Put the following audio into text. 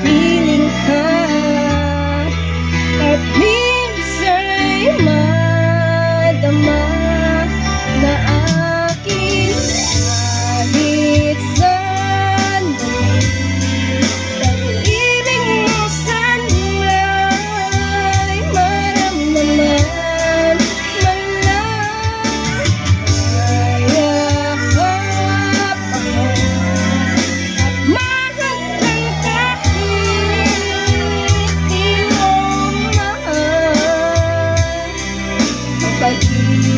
piling ka at minsa'y madama na akin kahit saan. Pag-ibig mo sana'y maramdaman man lang. Mayakap ako at mahagkan kahit di mo mahal. Ang pag-ibig